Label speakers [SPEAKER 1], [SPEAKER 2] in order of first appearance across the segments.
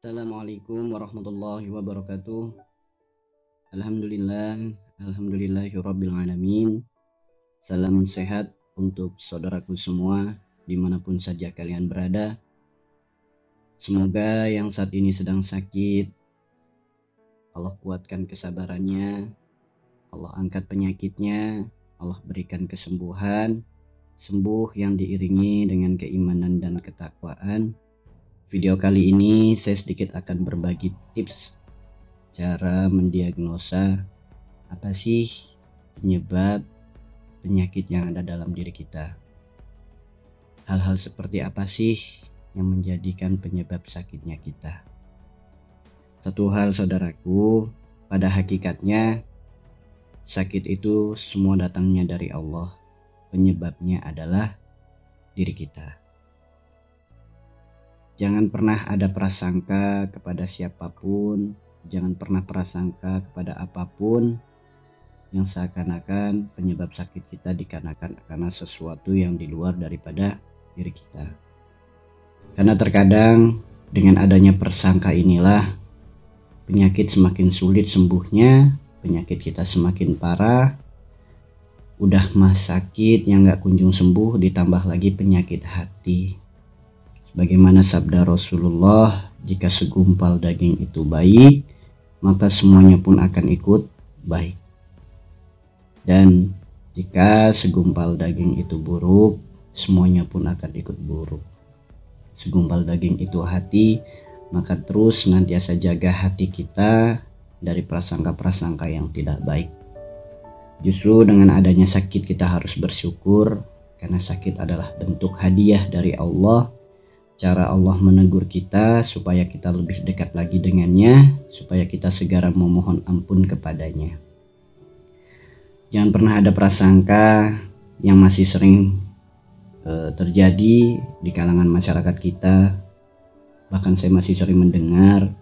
[SPEAKER 1] Assalamualaikum warahmatullahi wabarakatuh. Alhamdulillahirabbil alamin. Salam sehat untuk saudaraku semua dimanapun saja kalian berada. Semoga yang saat ini sedang sakit, Allah kuatkan kesabarannya, Allah angkat penyakitnya, Allah berikan kesembuhan, sembuh yang diiringi dengan keimanan dan ketakwaan. Video kali ini saya sedikit akan berbagi tips cara mendiagnosa apa sih penyebab penyakit yang ada dalam diri kita. Hal-hal seperti apa sih yang menjadikan penyebab sakitnya kita. Satu hal saudaraku, pada hakikatnya sakit itu semua datangnya dari Allah. Penyebabnya adalah diri kita. Jangan pernah ada prasangka kepada siapapun, jangan pernah prasangka kepada apapun yang seakan-akan penyebab sakit kita dikarenakan karena sesuatu yang di luar daripada diri kita. Karena terkadang dengan adanya prasangka inilah penyakit semakin sulit sembuhnya, penyakit kita semakin parah, udah mah sakit yang gak kunjung sembuh ditambah lagi penyakit hati. Bagaimana sabda Rasulullah, jika segumpal daging itu baik, maka semuanya pun akan ikut baik. Dan jika segumpal daging itu buruk, semuanya pun akan ikut buruk. Segumpal daging itu hati, maka terus senantiasa jaga hati kita dari prasangka-prasangka yang tidak baik. Justru dengan adanya sakit kita harus bersyukur, karena sakit adalah bentuk hadiah dari Allah. Cara Allah menegur kita supaya kita lebih dekat lagi dengannya, supaya kita segera memohon ampun kepadanya. Jangan pernah ada prasangka yang masih sering terjadi di kalangan masyarakat kita. Bahkan saya masih sering mendengar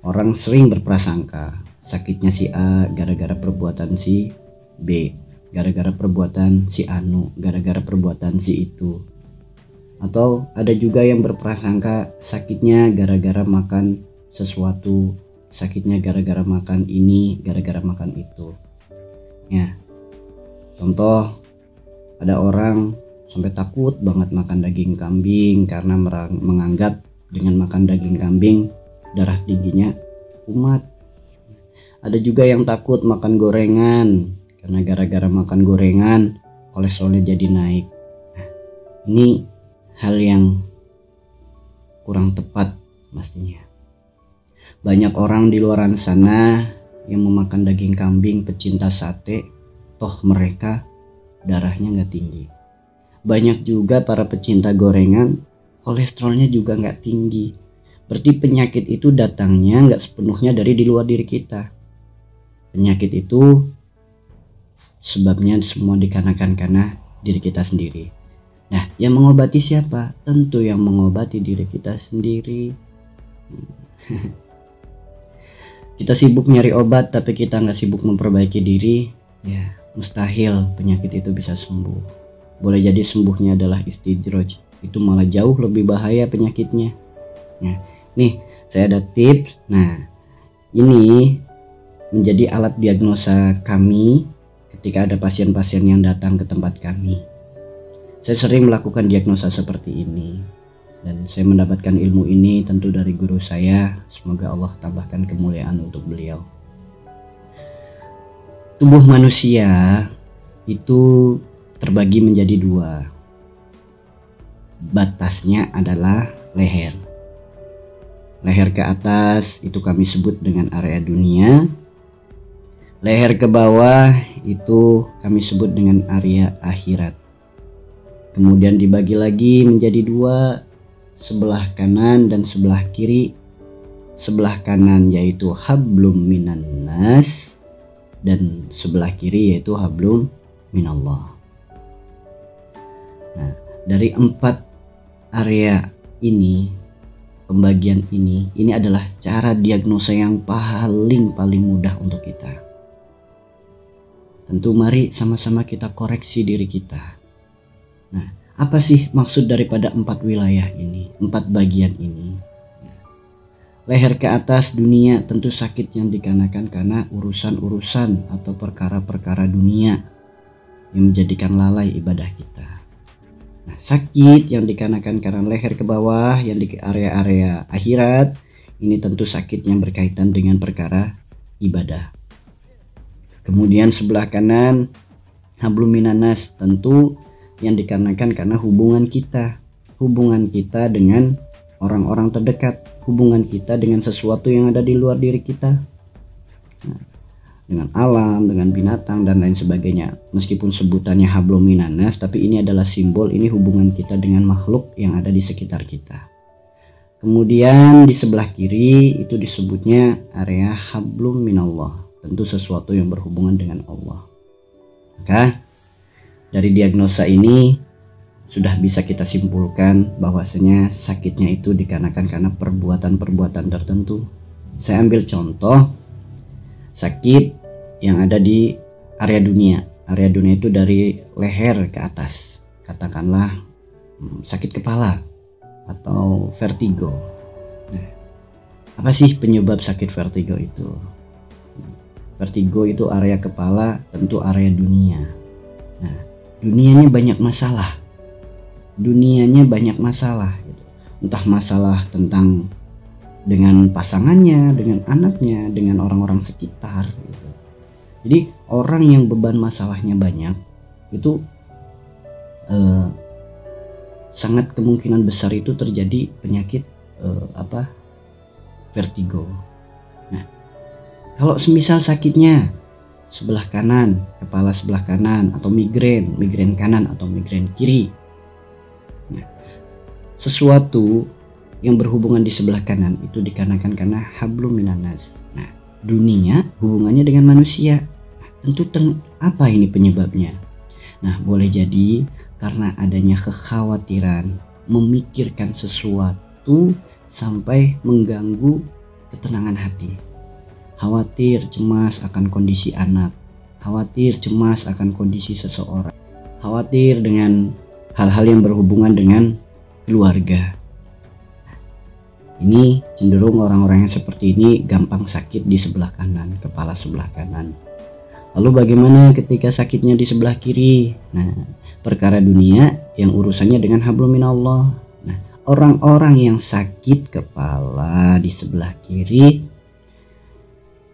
[SPEAKER 1] orang sering berprasangka sakitnya si A gara-gara perbuatan si B, gara-gara perbuatan si Anu, gara-gara perbuatan si itu. Atau ada juga yang berprasangka sakitnya gara-gara makan sesuatu, sakitnya gara-gara makan ini, gara-gara makan itu. Ya, contoh ada orang sampai takut banget makan daging kambing karena menganggap dengan makan daging kambing darah tingginya kumat. Ada juga yang takut makan gorengan karena gara-gara makan gorengan kolesterolnya jadi naik. Nah, ini hal yang kurang tepat pastinya. Banyak orang di luar sana yang memakan daging kambing pecinta sate, toh mereka darahnya nggak tinggi. Banyak juga para pecinta gorengan, kolesterolnya juga nggak tinggi. Berarti penyakit itu datangnya nggak sepenuhnya dari di luar diri kita. Penyakit itu sebabnya semua dikarenakan karena diri kita sendiri. Nah, yang mengobati siapa? Tentu yang mengobati diri kita sendiri. Kita sibuk nyari obat, tapi kita nggak sibuk memperbaiki diri, ya mustahil penyakit itu bisa sembuh. Boleh jadi sembuhnya adalah istidroj, itu malah jauh lebih bahaya penyakitnya. Nah, nih saya ada tips. Nah, ini menjadi alat diagnosa kami ketika ada pasien-pasien yang datang ke tempat kami. Saya sering melakukan diagnosa seperti ini, dan saya mendapatkan ilmu ini tentu dari guru saya. Semoga Allah tambahkan kemuliaan untuk beliau. Tubuh manusia itu terbagi menjadi dua. Batasnya adalah leher. Leher ke atas itu kami sebut dengan area dunia. Leher ke bawah itu kami sebut dengan area akhirat. Kemudian dibagi lagi menjadi dua, sebelah kanan dan sebelah kiri. Sebelah kanan yaitu hablum minan nas, dan sebelah kiri yaitu hablum minallah. Nah, dari 4 area ini, pembagian ini adalah cara diagnosa yang paling mudah untuk kita. Tentu mari sama-sama kita koreksi diri kita. Nah, apa sih maksud daripada 4 wilayah ini, 4 bagian ini? Leher ke atas dunia, tentu sakit yang dikarenakan karena urusan-urusan atau perkara-perkara dunia yang menjadikan lalai ibadah kita. Nah, sakit yang dikarenakan karena leher ke bawah yang di area-area akhirat, ini tentu sakit yang berkaitan dengan perkara ibadah. Kemudian sebelah kanan hablum minanas, tentu yang dikarenakan karena hubungan kita dengan orang-orang terdekat, hubungan kita dengan sesuatu yang ada di luar diri kita, nah, dengan alam, dengan binatang dan lain sebagainya. Meskipun sebutannya hablum minanas, tapi ini adalah simbol, ini hubungan kita dengan makhluk yang ada di sekitar kita. Kemudian di sebelah kiri itu disebutnya area hablum minallah, tentu sesuatu yang berhubungan dengan Allah. Maka dari diagnosa ini sudah bisa kita simpulkan bahwasanya sakitnya itu dikarenakan karena perbuatan-perbuatan tertentu. Saya ambil contoh sakit yang ada di area dunia. Area dunia itu dari leher ke atas. Katakanlah sakit kepala atau vertigo. Nah, apa sih penyebab sakit vertigo itu? Vertigo itu area kepala, tentu area dunia. Nah, dunianya banyak masalah. Gitu. Entah masalah tentang dengan pasangannya, dengan anaknya, dengan orang-orang sekitar gitu. Jadi orang yang beban masalahnya banyak itu sangat kemungkinan besar itu terjadi penyakit vertigo. Nah, kalau semisal sakitnya sebelah kanan, kepala sebelah kanan, atau migrain kanan atau migrain kiri, nah, sesuatu yang berhubungan di sebelah kanan itu dikarenakan karena hablum minanas. Nah, dunia hubungannya dengan manusia. Nah, tentu apa ini penyebabnya? Nah, boleh jadi karena adanya kekhawatiran, memikirkan sesuatu sampai mengganggu ketenangan hati. Khawatir, cemas akan kondisi anak, khawatir, cemas akan kondisi seseorang, khawatir dengan hal-hal yang berhubungan dengan keluarga. Ini cenderung orang-orang yang seperti ini gampang sakit di sebelah kanan, kepala sebelah kanan. Lalu bagaimana ketika sakitnya di sebelah kiri? Nah, perkara dunia yang urusannya dengan hablum minallah. Nah, orang-orang yang sakit kepala di sebelah kiri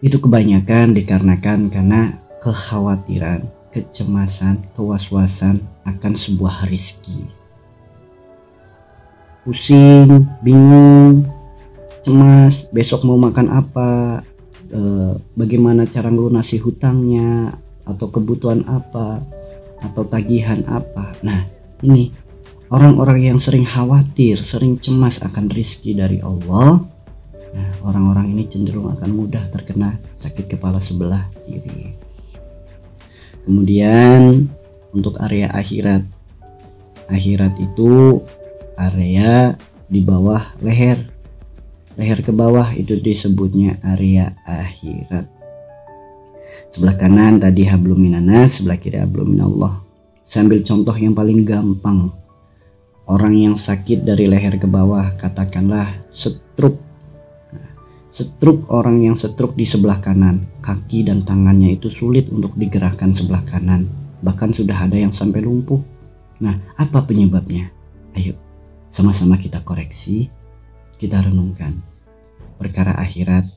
[SPEAKER 1] itu kebanyakan dikarenakan karena kekhawatiran, kecemasan, kewaswasan akan sebuah rezeki. Pusing, bingung, cemas, besok mau makan apa, bagaimana cara melunasi hutangnya, atau kebutuhan apa, atau tagihan apa. Nah, ini orang-orang yang sering khawatir, sering cemas akan rezeki dari Allah. Nah, orang-orang ini cenderung akan mudah terkena sakit kepala sebelah kiri. Kemudian untuk area akhirat itu area di bawah leher ke bawah itu disebutnya area akhirat. Sebelah kanan tadi hablum minanas, sebelah kiri hablum minallah. Sambil contoh yang paling gampang, orang yang sakit dari leher ke bawah, katakanlah stroke. Orang yang stroke di sebelah kanan, kaki dan tangannya itu sulit untuk digerakkan sebelah kanan, bahkan sudah ada yang sampai lumpuh. Nah, apa penyebabnya? Ayo sama-sama kita koreksi, kita renungkan perkara akhirat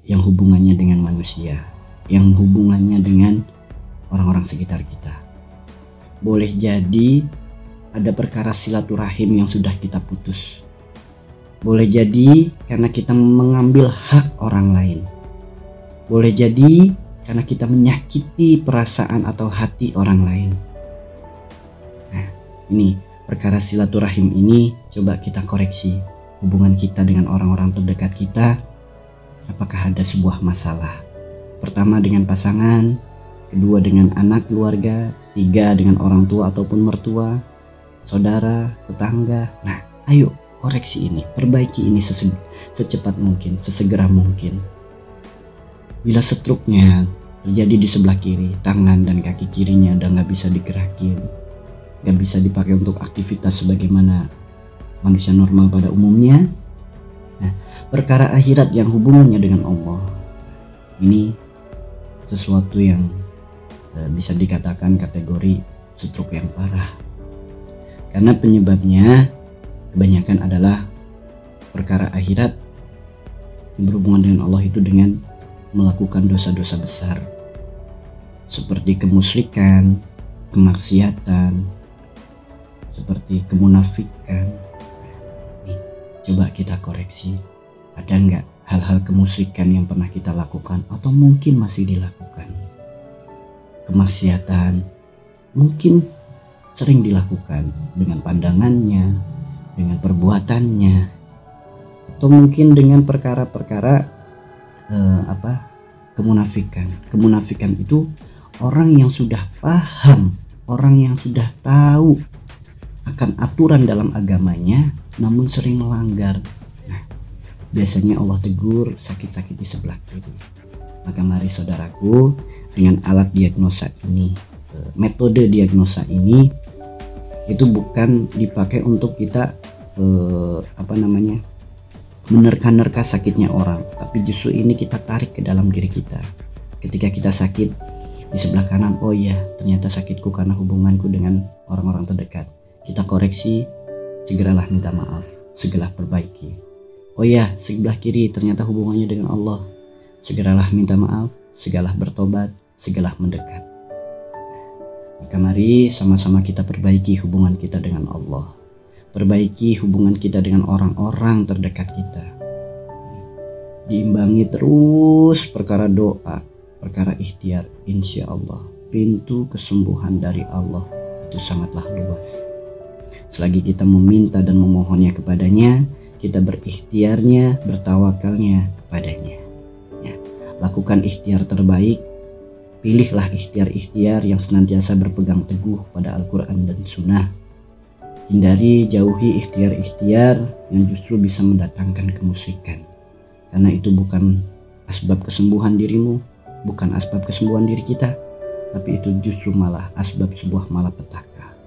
[SPEAKER 1] yang hubungannya dengan manusia, yang hubungannya dengan orang-orang sekitar kita. Boleh jadi ada perkara silaturahim yang sudah kita putus. Boleh jadi karena kita mengambil hak orang lain. Boleh jadi karena kita menyakiti perasaan atau hati orang lain. Nah, ini perkara silaturahim ini coba kita koreksi. Hubungan kita dengan orang-orang terdekat kita, apakah ada sebuah masalah? Pertama dengan pasangan, kedua dengan anak keluarga, tiga dengan orang tua ataupun mertua, saudara, tetangga. Nah, ayo koreksi ini, perbaiki ini secepat mungkin, sesegera mungkin. Bila stroke-nya terjadi di sebelah kiri, tangan dan kaki kirinya udah nggak bisa digerakin, nggak bisa dipakai untuk aktivitas sebagaimana manusia normal pada umumnya. Nah, perkara akhirat yang hubungannya dengan Allah. Ini sesuatu yang bisa dikatakan kategori stroke yang parah, karena penyebabnya kebanyakan adalah perkara akhirat yang berhubungan dengan Allah itu dengan melakukan dosa-dosa besar seperti kemusyrikan, kemaksiatan, seperti kemunafikan. Nih, coba kita koreksi, ada nggak hal-hal kemusyrikan yang pernah kita lakukan atau mungkin masih dilakukan? Kemaksiatan mungkin sering dilakukan dengan pandangannya, dengan perbuatannya, atau mungkin dengan perkara-perkara kemunafikan. Kemunafikan itu orang yang sudah paham, orang yang sudah tahu akan aturan dalam agamanya namun sering melanggar. Nah, biasanya Allah tegur sakit-sakit di sebelah kiri. Maka mari saudaraku, dengan alat diagnosa ini, metode diagnosa ini itu bukan dipakai untuk kita menerka-nerka sakitnya orang, tapi justru ini kita tarik ke dalam diri kita. Ketika kita sakit di sebelah kanan, oh iya ternyata sakitku karena hubunganku dengan orang-orang terdekat. Kita koreksi, segeralah minta maaf, segeralah perbaiki. Oh iya sebelah kiri ternyata hubungannya dengan Allah, segeralah minta maaf, segeralah bertobat, segeralah mendekat. Maka mari sama-sama kita perbaiki hubungan kita dengan Allah, perbaiki hubungan kita dengan orang-orang terdekat kita. Diimbangi terus perkara doa, perkara ikhtiar. Insya Allah pintu kesembuhan dari Allah itu sangatlah luas. Selagi kita meminta dan memohonnya kepadanya, kita berikhtiarnya, bertawakalnya kepadanya. Ya, lakukan ikhtiar terbaik. Pilihlah ikhtiar-ikhtiar yang senantiasa berpegang teguh pada Al-Quran dan Sunnah. Hindari, jauhi ikhtiar-ikhtiar yang justru bisa mendatangkan kemusyrikan. Karena itu bukan asbab kesembuhan dirimu, bukan asbab kesembuhan diri kita, tapi itu justru malah asbab sebuah malapetaka.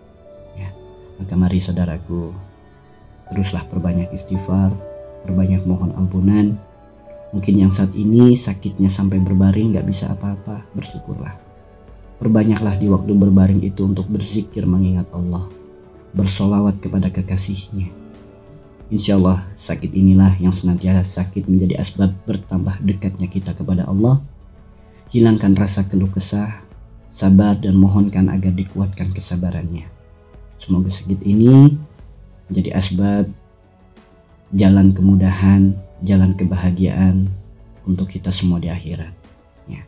[SPEAKER 1] Ya. Maka mari saudaraku, teruslah perbanyak istighfar, perbanyak mohon ampunan. Mungkin yang saat ini sakitnya sampai berbaring gak bisa apa-apa, bersyukurlah. Perbanyaklah di waktu berbaring itu untuk berzikir mengingat Allah, bersolawat kepada kekasihnya. Insya Allah sakit inilah yang senantiasa sakit menjadi asbab bertambah dekatnya kita kepada Allah. Hilangkan rasa keluh kesah, sabar dan mohonkan agar dikuatkan kesabarannya. Semoga sakit ini menjadi asbab jalan kemudahan, jalan kebahagiaan untuk kita semua di akhirat. Ya.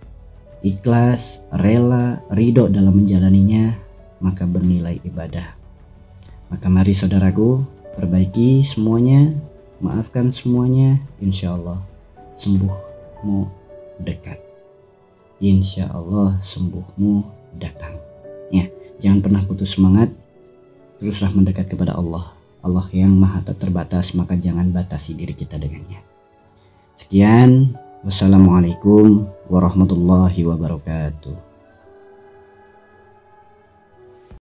[SPEAKER 1] Ikhlas, rela, ridho dalam menjalaninya, maka bernilai ibadah. Maka mari saudaraku, perbaiki semuanya, maafkan semuanya, insya Allah sembuhmu dekat. Insya Allah sembuhmu datang. Ya, jangan pernah putus semangat, teruslah mendekat kepada Allah. Allah yang maha tak terbatas, maka jangan batasi diri kita dengannya. Sekian, wassalamualaikum warahmatullahi wabarakatuh.